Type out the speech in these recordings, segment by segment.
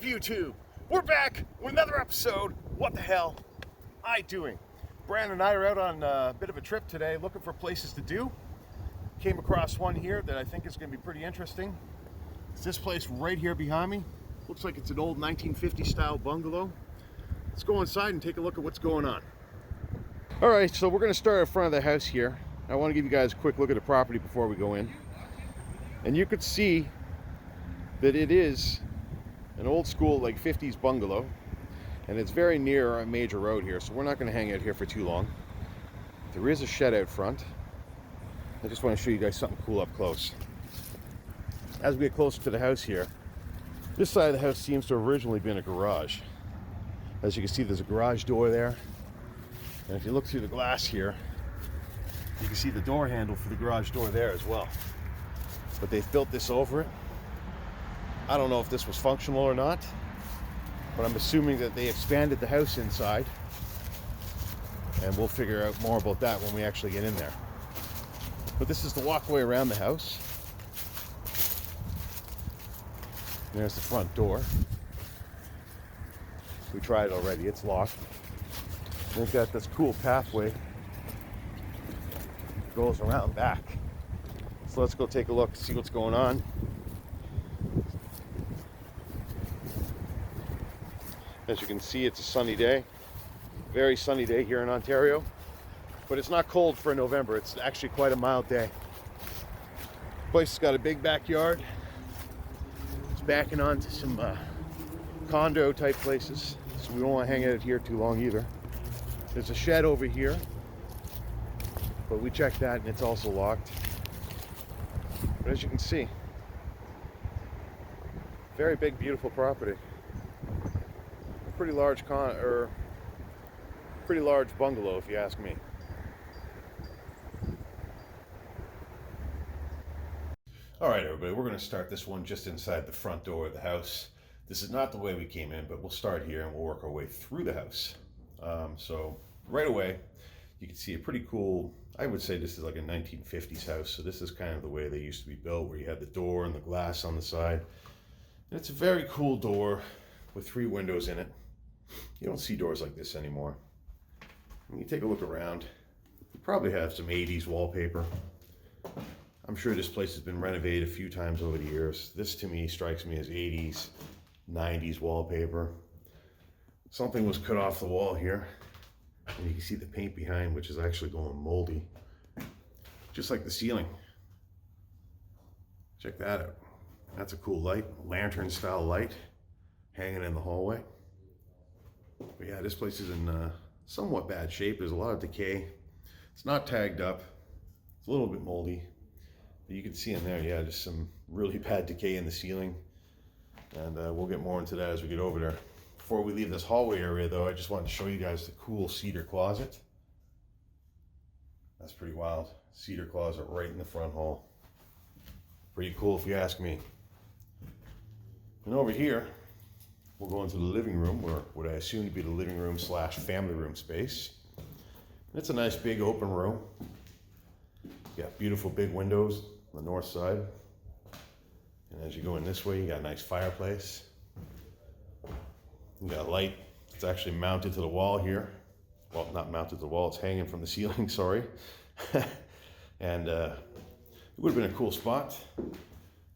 up, YouTube? We're back with another episode. What the hell am I doing? Brandon and I are out on a bit of a trip today looking for places to do. Came across one here that I think is going to be pretty interesting. It's this place right here behind me. Looks like it's an old 1950s style bungalow. Let's go inside and take a look at what's going on. Alright, so we're going to start in front of the house here. I want to give you guys a quick look at the property before we go in. And you could see that it is an old school like 50s bungalow, and it's very near a major road here, so we're not going to hang out here for too long. There is a shed out front. I just want to show you guys something cool up close. As we get closer to the house here, this side of the house seems to have originally been a garage. As you can see, there's a garage door there, and if you look through the glass here, you can see the door handle for the garage door there as well. But they've built this over it. I don't know if this was functional or not, but I'm assuming that they expanded the house inside, and we'll figure out more about that when we actually get in there. But this is the walkway around the house. There's the front door. We tried it already, it's locked. They've got this cool pathway that goes around back. So let's go take a look, see what's going on. As you can see, it's a sunny day. Very sunny day here in Ontario. But it's not cold for November. It's actually quite a mild day. Place has got a big backyard. It's backing onto some condo type places. So we don't want to hang out here too long either. There's a shed over here. But we checked that and it's also locked. But as you can see, very big, beautiful property. Pretty large pretty large bungalow, if you ask me. All right, everybody, we're going to start this one just inside the front door of the house. This is not the way we came in, but we'll start here and we'll work our way through the house. So right away, you can see a pretty cool, I would say this is like a 1950s house. So this is kind of the way they used to be built, where you had the door and the glass on the side. And it's a very cool door with 3 windows in it. You don't see doors like this anymore. When you take a look around, you probably have some 80s wallpaper. I'm sure this place has been renovated a few times over the years. This to me strikes me as 80s, 90s wallpaper. Something was cut off the wall here. And you can see the paint behind, which is actually going moldy. Just like the ceiling. Check that out. That's a cool light, lantern style light hanging in the hallway. But yeah, this place is in somewhat bad shape. There's a lot of decay. It's not tagged up. It's a little bit moldy. But you can see in there, yeah, just some really bad decay in the ceiling. And we'll get more into that as we get over there. Before we leave this hallway area though, I just wanted to show you guys the cool cedar closet. That's pretty wild. Cedar closet right in the front hall. Pretty cool if you ask me. And over here, we'll go into the living room, or what I assume to be the living room / family room space. It's a nice big open room. You got beautiful big windows on the north side. And as you go in this way, you got a nice fireplace. You got a light. It's actually mounted to the wall here. Well, not mounted to the wall, it's hanging from the ceiling, sorry. And it would have been a cool spot.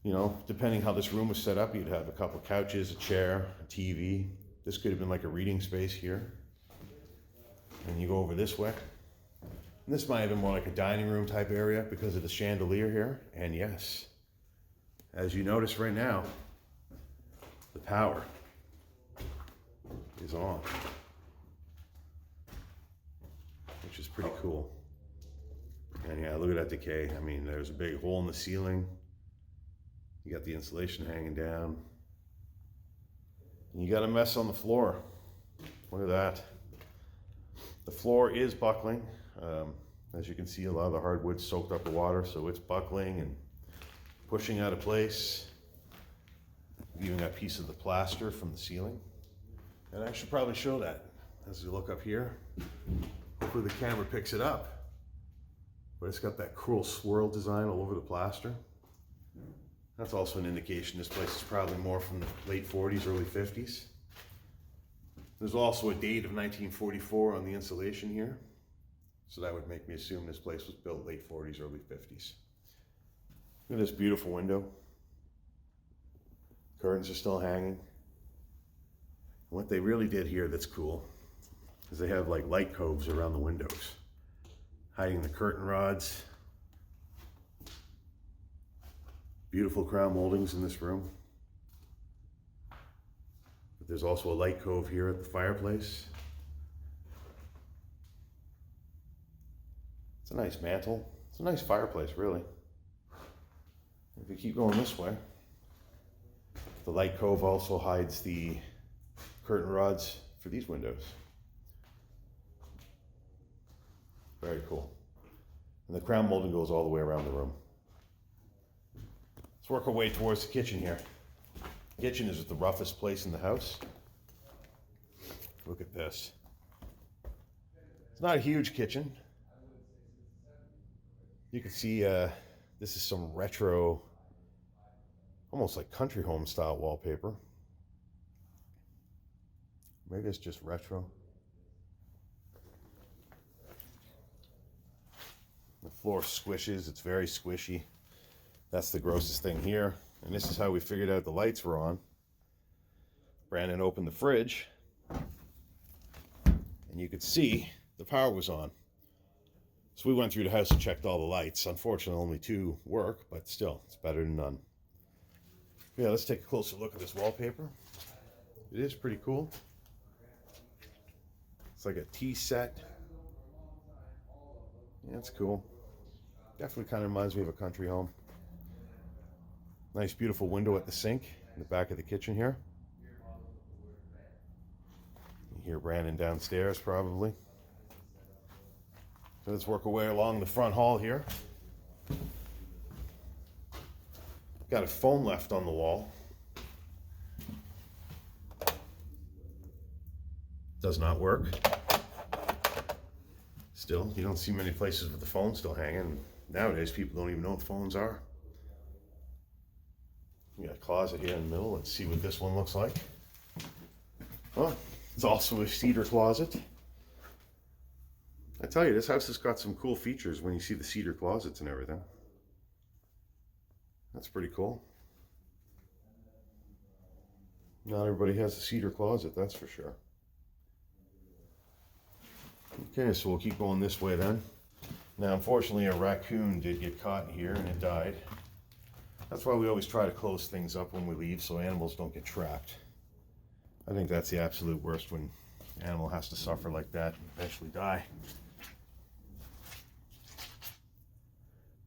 You know, depending how this room was set up, you'd have a couple of couches, a chair, a TV. This could have been like a reading space here. And you go over this way. And this might have been more like a dining room type area because of the chandelier here. And yes, as you notice right now, the power is on, which is pretty cool. And yeah, look at that decay. I mean, there's a big hole in the ceiling. You got the insulation hanging down. And you got a mess on the floor. Look at that. The floor is buckling. As you can see, a lot of the hardwood soaked up the water, so it's buckling and pushing out of place. You've even got a piece of the plaster from the ceiling. And I should probably show that as you look up here. Hopefully the camera picks it up. But it's got that cool swirl design all over the plaster. That's also an indication this place is probably more from the late 40s, early 50s. There's also a date of 1944 on the insulation here. So that would make me assume this place was built late 40s, early 50s. Look at this beautiful window. Curtains are still hanging. What they really did here that's cool is they have like light coves around the windows, hiding the curtain rods. Beautiful crown moldings in this room. But there's also a light cove here at the fireplace. It's a nice mantle. It's a nice fireplace, really. If we keep going this way, the light cove also hides the curtain rods for these windows. Very cool. And the crown molding goes all the way around the room. Let's work our way towards the kitchen here. The kitchen is the roughest place in the house. Look at this. It's not a huge kitchen. You can see this is some retro, almost like country home style wallpaper. Maybe it's just retro. The floor squishes, it's very squishy. That's the grossest thing here. And this is how we figured out the lights were on. Brandon opened the fridge and you could see the power was on. So we went through the house and checked all the lights. Unfortunately, only 2 work, but still, it's better than none. Yeah, let's take a closer look at this wallpaper. It is pretty cool. It's like a tea set. Yeah, it's cool. Definitely kind of reminds me of a country home. Nice, beautiful window at the sink in the back of the kitchen here. You hear Brandon downstairs probably. So let's work our way along the front hall here. Got a phone left on the wall. Does not work. Still, you don't see many places with the phone still hanging. Nowadays, people don't even know what phones are. We got a closet here in the middle. Let's see what this one looks like. Oh, it's also a cedar closet. I tell you, this house has got some cool features when you see the cedar closets and everything. That's pretty cool. Not everybody has a cedar closet, that's for sure. Okay, so we'll keep going this way then. Now, unfortunately, a raccoon did get caught in here and it died. That's why we always try to close things up when we leave so animals don't get trapped. I think that's the absolute worst, when an animal has to suffer like that and eventually die.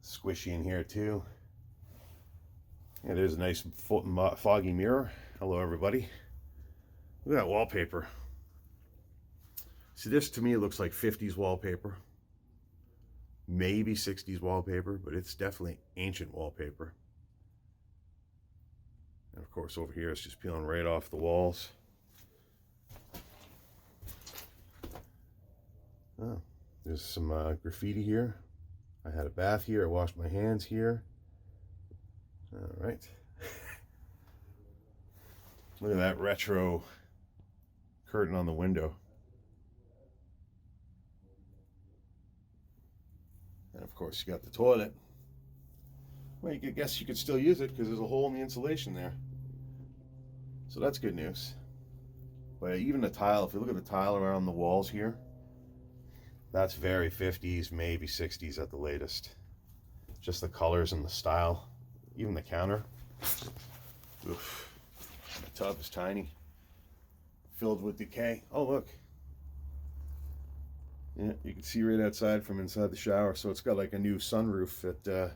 Squishy in here too. Yeah, there's a nice foggy mirror. Hello everybody. Look at that wallpaper. See, this to me it looks like 50s wallpaper. Maybe 60s wallpaper, but it's definitely ancient wallpaper. And of course over here it's just peeling right off the walls. Oh, there's some graffiti here. I had a bath here, I washed my hands here. All right. Look at that retro curtain on the window. And of course you got the toilet. Well, I guess you could still use it because there's a hole in the insulation there. So that's good news. But even the tile, if you look at the tile around the walls here, that's very 50s, maybe 60s at the latest. Just the colors and the style. Even the counter. Oof. The tub is tiny. Filled with decay. Oh, look. Yeah, you can see right outside from inside the shower. So it's got like a new sunroof that,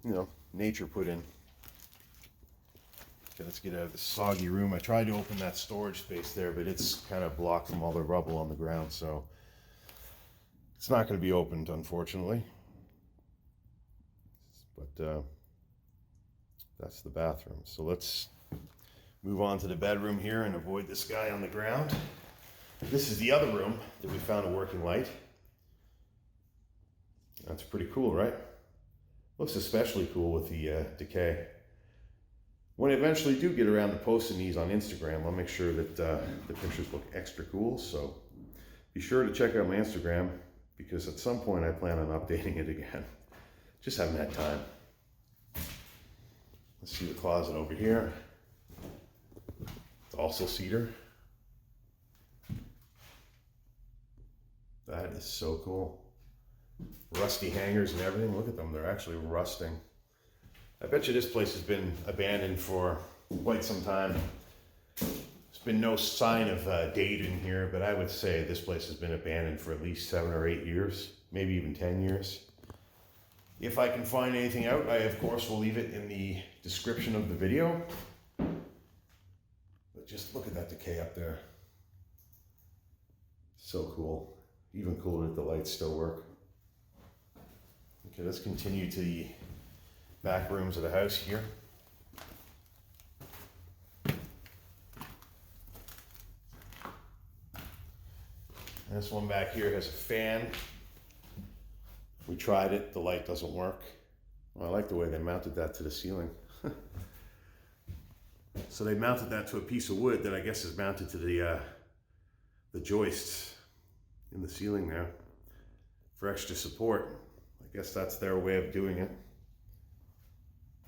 you know, nature put in. Okay, let's get out of this soggy room. I tried to open that storage space there, but it's kind of blocked from all the rubble on the ground. So it's not going to be opened, unfortunately. But that's the bathroom. So let's move on to the bedroom here and avoid this guy on the ground. This is the other room that we found a working light. That's pretty cool, right? Looks especially cool with the decay. When I eventually do get around to posting these on Instagram, I'll make sure that the pictures look extra cool. So be sure to check out my Instagram, because at some point I plan on updating it again. Just haven't had time. Let's see the closet over here. It's also cedar. That is so cool. Rusty hangers and everything. Look at them, they're actually rusting. I bet you this place has been abandoned for quite some time. There's been no sign of date in here, but I would say this place has been abandoned for at least 7 or 8 years, maybe even 10 years. If I can find anything out, I of course will leave it in the description of the video. But just look at that decay up there. So cool. Even cooler that the lights still work. Okay, let's continue to the back rooms of the house here. This one back here has a fan. We tried it, the light doesn't work. Well, I like the way they mounted that to the ceiling. So they mounted that to a piece of wood that I guess is mounted to the joists in the ceiling there for extra support. I guess that's their way of doing it.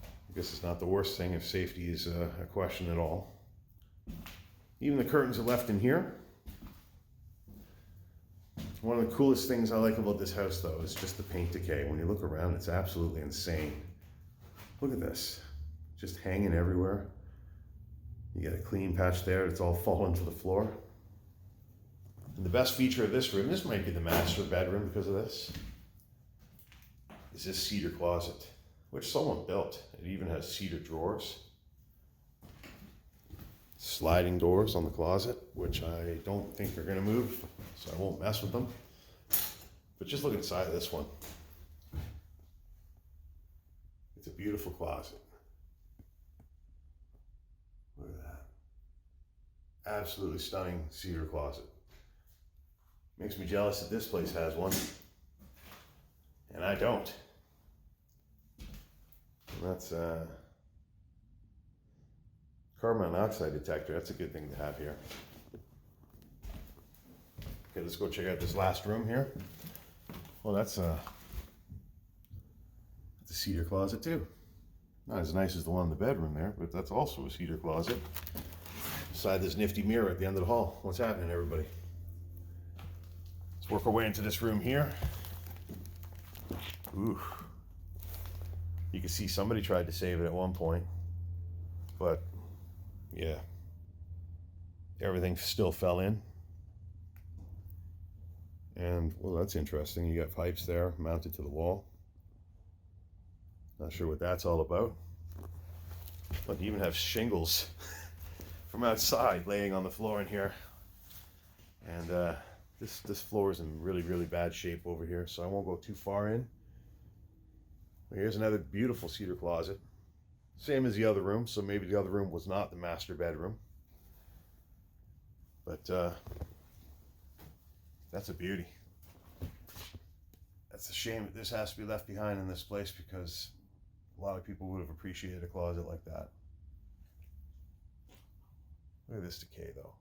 I guess it's not the worst thing if safety is a question at all. Even the curtains are left in here. One of the coolest things I like about this house, though, is just the paint decay. When you look around, it's absolutely insane. Look at this, just hanging everywhere. You get a clean patch there, it's all fallen to the floor. And the best feature of this room, this might be the master bedroom because of this, is this cedar closet, which someone built. It even has cedar drawers. Sliding doors on the closet, which I don't think are gonna move, so I won't mess with them. But just look inside this one. It's a beautiful closet. Look at that. Absolutely stunning cedar closet. Makes me jealous that this place has one, and I don't. And that's carbon monoxide detector. That's a good thing to have here. Okay, let's go check out this last room here. Well, that's a cedar closet too. Not as nice as the one in the bedroom there, but that's also a cedar closet. Beside this nifty mirror at the end of the hall. What's happening, everybody? Let's work our way into this room here. Ooh. You can see somebody tried to save it at one point, but yeah, everything still fell in. And well, that's interesting. You got pipes there mounted to the wall. Not sure what that's all about. But you even have shingles from outside laying on the floor in here. And this floor is in really, really bad shape over here, so I won't go too far in. Here's another beautiful cedar closet. Same as the other room, so maybe the other room was not the master bedroom. But that's a beauty. That's a shame that this has to be left behind in this place, because a lot of people would have appreciated a closet like that. Look at this decay, though.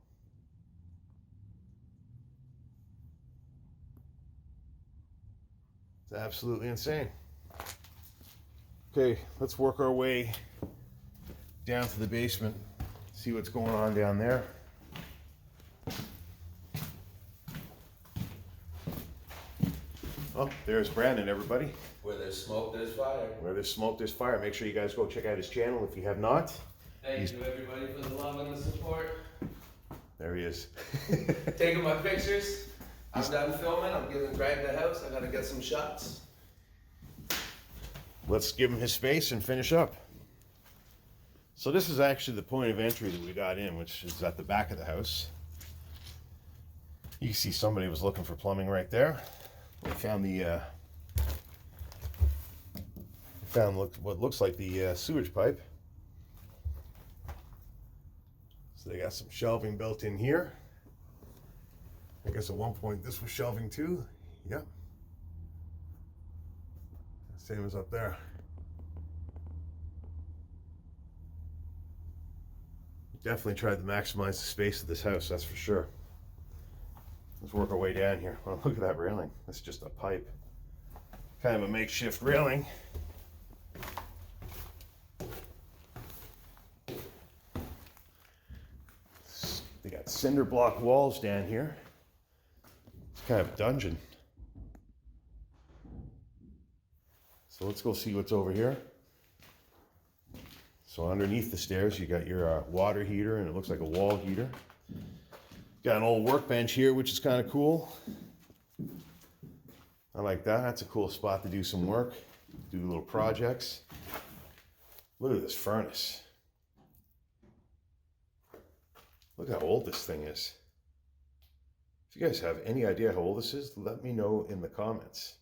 It's absolutely insane. Okay, let's work our way down to the basement, see what's going on down there. Oh, there's Brandon, everybody. Where there's smoke, there's fire. Where there's smoke, there's fire. Make sure you guys go check out his channel if you have not. Thank you everybody for the love and the support. There he is. Taking my pictures. I'm done filming. I'm giving Greg the house. I gotta get some shots. Let's give him his space and finish up. So this is actually the point of entry that we got in, which is at the back of the house. You can see somebody was looking for plumbing right there. We found what looks like the sewage pipe. So they got some shelving built in here. I guess at one point this was shelving too. Yep. Same as up there. Definitely tried to maximize the space of this house, that's for sure. Let's work our way down here. Oh, look at that railing. That's just a pipe. Kind of a makeshift railing. They got cinder block walls down here. It's kind of a dungeon. So let's go see what's over here. So underneath the stairs, you got your water heater, and it looks like a wall heater. Got an old workbench here, which is kind of cool. I like that. That's a cool spot to do some work, do little projects. Look at this furnace. Look how old this thing is. If you guys have any idea how old this is, let me know in the comments.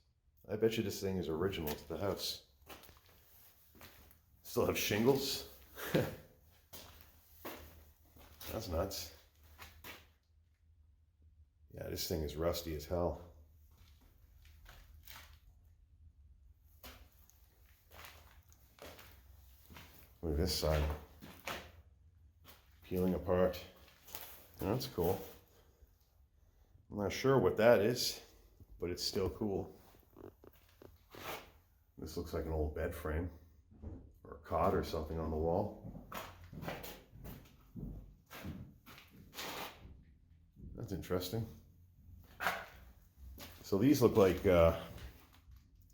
I bet you this thing is original to the house. Still have shingles. That's nuts. Yeah, this thing is rusty as hell. Look at this side. Peeling apart. That's cool. I'm not sure what that is, but it's still cool. This looks like an old bed frame or a cot or something on the wall. That's interesting. So these look like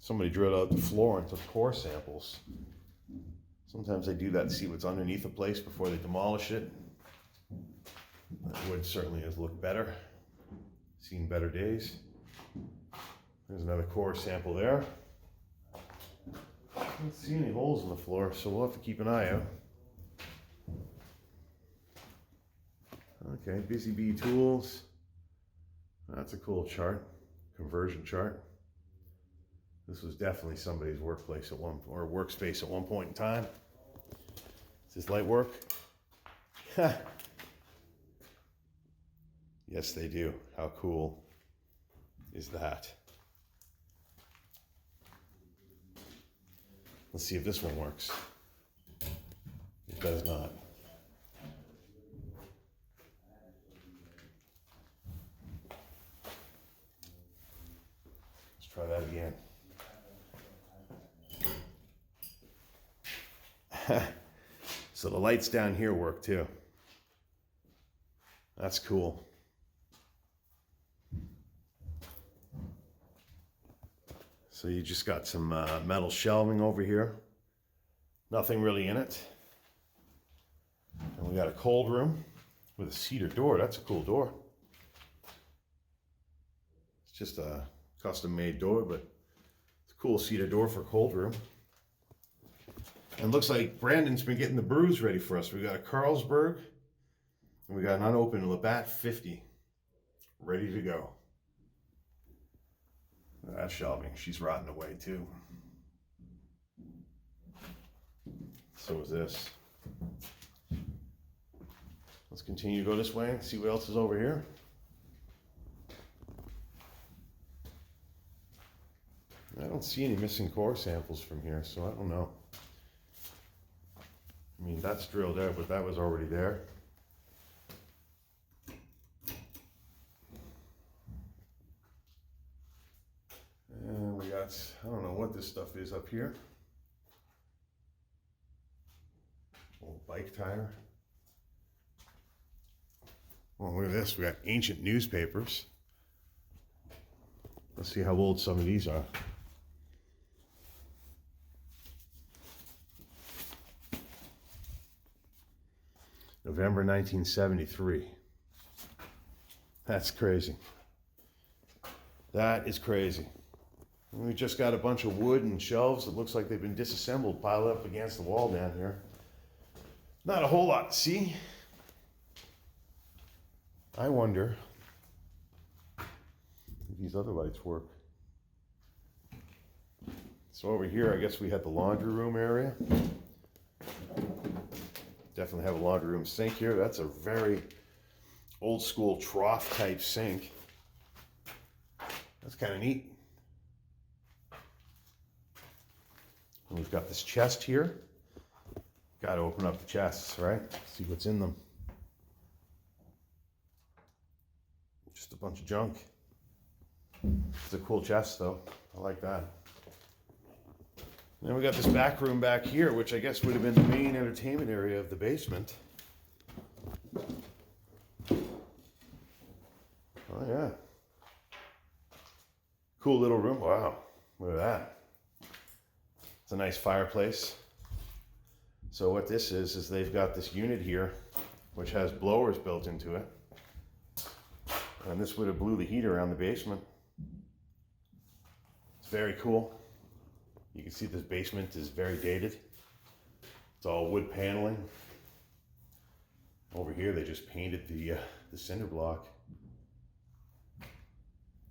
somebody drilled out the floor and took core samples. Sometimes they do that to see what's underneath a place before they demolish it. That wood certainly has looked better. Seen better days. There's another core sample there. I don't see any holes in the floor, so we'll have to keep an eye out. Okay, Busy Bee Tools. That's a cool chart, conversion chart. This was definitely somebody's workplace at one, or workspace at one point in time. Does this light work? Yes, they do. How cool is that? Let's see if this one works. It does not. Let's try that again. So the lights down here work too. That's cool. So you just got some metal shelving over here. Nothing really in it. And we got a cold room with a cedar door. That's a cool door. It's just a custom made door, but it's a cool cedar door for a cold room. And looks like Brandon's been getting the brews ready for us. We got a Carlsberg and we got an unopened Labatt 50 ready to go. That shelving, she's rotting away too. So is this. Let's continue to go this way and see what else is over here. I don't see any missing core samples from here, so I don't know. I mean, that's drilled out, but that was already there. And we got, I don't know what this stuff is up here. Old bike tire. Well, look at this. We got ancient newspapers. Let's see how old some of these are. November 1973. That's crazy. That is crazy. We just got a bunch of wood and shelves that looks like they've been disassembled, piled up against the wall down here. Not a whole lot to see. I wonder if these other lights work. So over here, I guess we had the laundry room area. Definitely have a laundry room sink here. That's a very old school trough type sink. That's kind of neat. And we've got this chest here. Got to open up the chests, right? See what's in them. bunch of junk. It's a cool chest though. I like that. Then we got this back room back here, which I guess would have been the main entertainment area of the basement. Oh yeah. Cool little room. Wow. Look at that. It's a nice fireplace. So what this is they've got this unit here, which has blowers built into it. And this would have blew the heat around the basement. It's very cool. You can see this basement is very dated. It's all wood paneling. Over here they just painted the cinder block.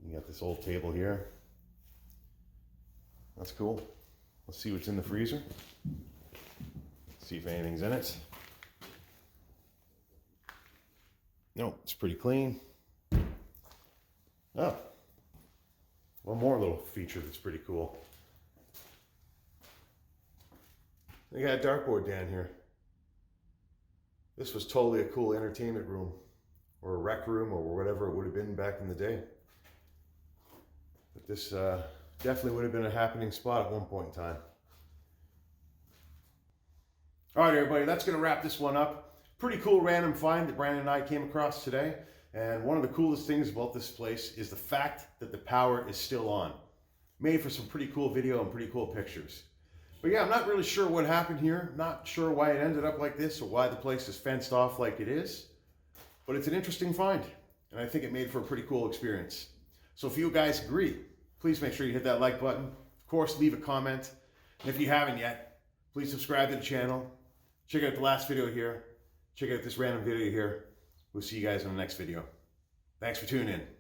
You got this old table here. That's cool. Let's see what's in the freezer. See if anything's in it. No, it's pretty clean. Oh, one more little feature that's pretty cool. They got a dartboard down here. This was totally a cool entertainment room, or a rec room, or whatever it would have been back in the day. But this definitely would have been a happening spot at one point in time. All right, everybody, that's going to wrap this one up. Pretty cool random find that Brandon and I came across today. And one of the coolest things about this place is the fact that the power is still on. Made for some pretty cool video and pretty cool pictures. But yeah, I'm not really sure what happened here. Not sure why it ended up like this or why the place is fenced off like it is. But it's an interesting find. And I think it made for a pretty cool experience. So if you guys agree, please make sure you hit that like button. Of course, leave a comment. And if you haven't yet, please subscribe to the channel. Check out the last video here. Check out this random video here. We'll see you guys in the next video. Thanks for tuning in.